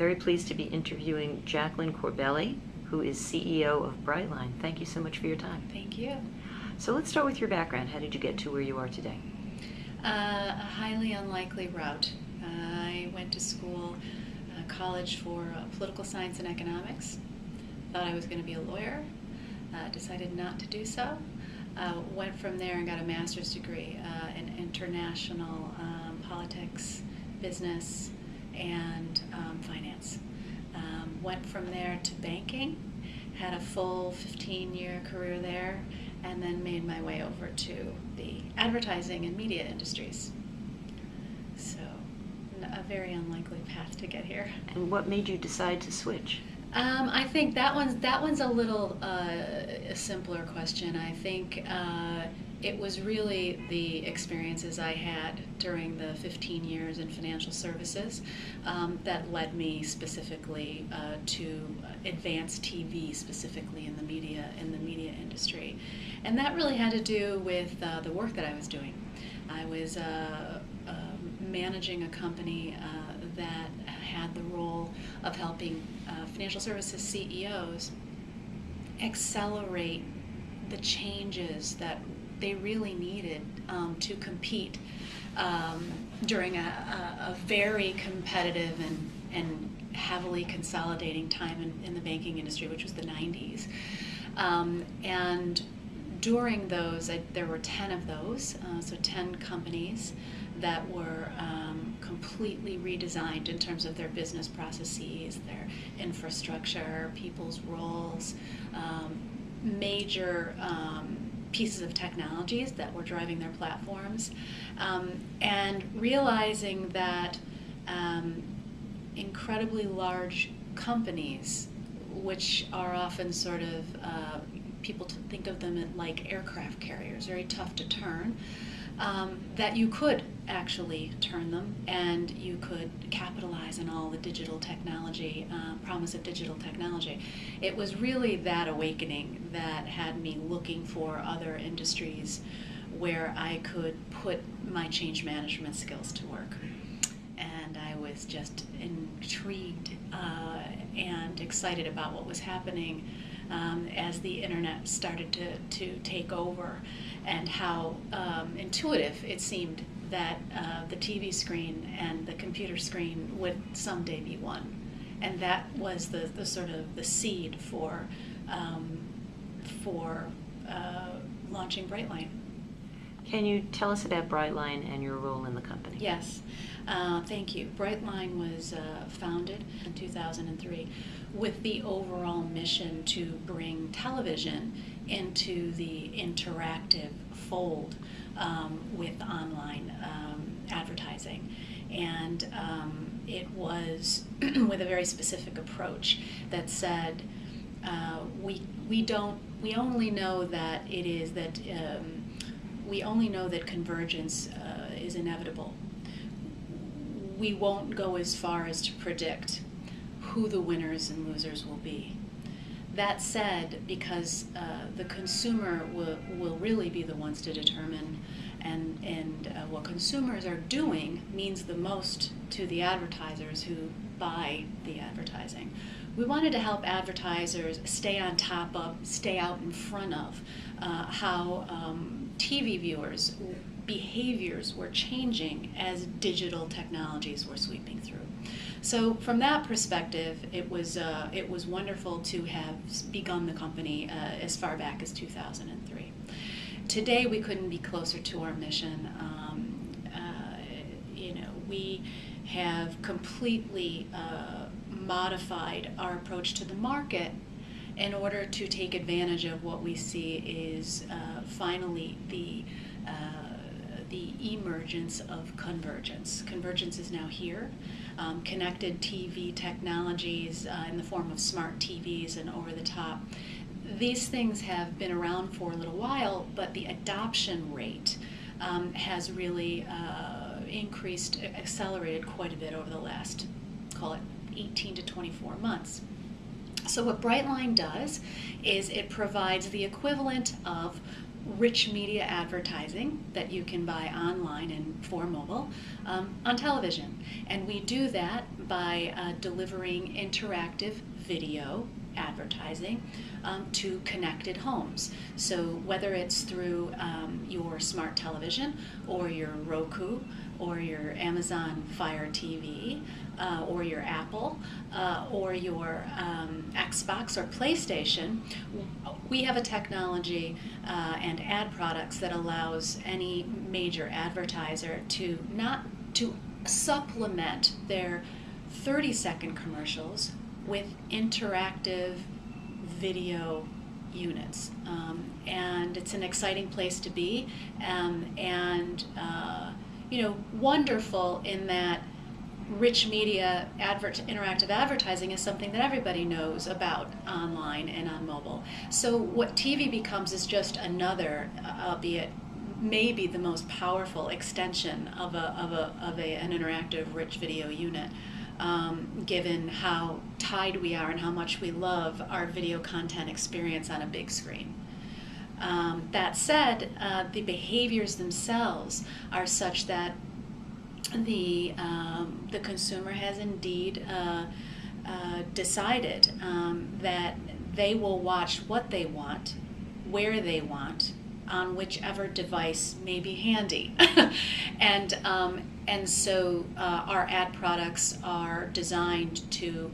very pleased to be interviewing Jacqueline Corbelli, who is CEO of Brightline. Thank you so much for your time. Thank you. So let's start with your background. How did you get to where you are today? A highly unlikely route. I went to school, college for political science and economics. Thought I was going to be a lawyer. Decided not to do so. Went from there and got a master's degree in international politics, business, and finance. Went from there to banking, had a full 15-year career there, and then made my way over to the advertising and media industries. So, a very unlikely path to get here. And what made you decide to switch? I think that one's a little a simpler question. I think it was really the experiences I had during the 15 years in financial services that led me specifically to advanced TV, specifically in the media industry, and that really had to do with the work that I was doing. I was managing a company that had the role of helping financial services CEOs accelerate the changes that they really needed to compete during a very competitive and heavily consolidating time in the banking industry, which was the 90s. And during those, there were 10 of those, so 10 companies that were completely redesigned in terms of their business processes, their infrastructure, people's roles, major pieces of technologies that were driving their platforms, and realizing that incredibly large companies, which are often sort of, people think of them like aircraft carriers, very tough to turn, that you could actually turn them, and you could capitalize on all the digital technology, promise of digital technology. It was really that awakening that had me looking for other industries where I could put my change management skills to work. And I was just intrigued and excited about what was happening as the internet started to take over, and how intuitive it seemed that the TV screen and the computer screen would someday be one. And that was the sort of the seed for launching Brightline. Can you tell us about Brightline and your role in the company? Yes, thank you. Brightline was founded in 2003 with the overall mission to bring television into the interactive fold with online advertising. And it was with a very specific approach that said, we only know that convergence is inevitable. We won't go as far as to predict who the winners and losers will be. That said, because the consumer will really be the ones to determine, and what consumers are doing means the most to the advertisers who buy the advertising. We wanted to help advertisers stay on top of, stay out in front of how TV viewers' behaviors were changing as digital technologies were sweeping through. So from that perspective, it was wonderful to have begun the company as far back as 2003. Today, we couldn't be closer to our mission. We have completely modified our approach to the market in order to take advantage of what we see is finally the emergence of convergence. Convergence is now here. Connected TV technologies in the form of smart TVs and over-the-top. These things have been around for a little while, but the adoption rate has really accelerated quite a bit over the last, call it 18 to 24 months. So what Brightline does is it provides the equivalent of rich media advertising that you can buy online and for mobile on television. And we do that by delivering interactive video advertising to connected homes. So whether it's through your smart television or your Roku or your Amazon Fire TV or your Apple or your Xbox or PlayStation, we have a technology and ad products that allows any major advertiser to not to supplement their 30-second commercials with interactive video units. And it's an exciting place to be, and wonderful in that rich media interactive advertising is something that everybody knows about online and on mobile. So what TV becomes is just another, albeit maybe the most powerful extension of an interactive rich video unit. Given how tied we are and how much we love our video content experience on a big screen. That said, the behaviors themselves are such that the consumer has indeed decided that they will watch what they want, where they want, on whichever device may be handy. And so our ad products are designed to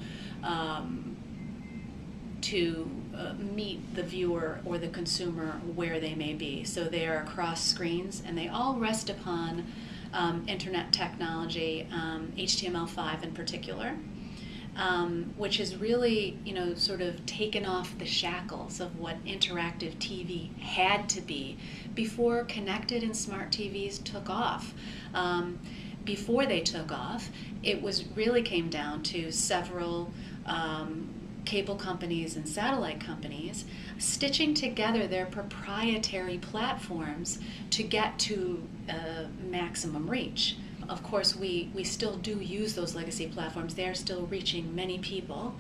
meet the viewer or the consumer where they may be. So they are across screens, and they all rest upon internet technology, HTML5 in particular, which has really, sort of taken off the shackles of what interactive TV had to be before connected and smart TVs took off. Before they took off, it really came down to several cable companies and satellite companies stitching together their proprietary platforms to get to maximum reach. Of course, we still do use those legacy platforms. They are still reaching many people,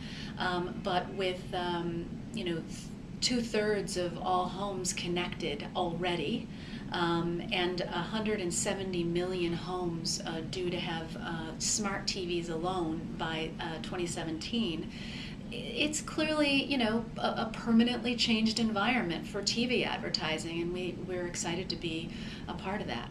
but with 2/3 of all homes connected already, and 170 million homes due to have smart TVs alone by 2017. It's clearly, a permanently changed environment for TV advertising, and we're excited to be a part of that.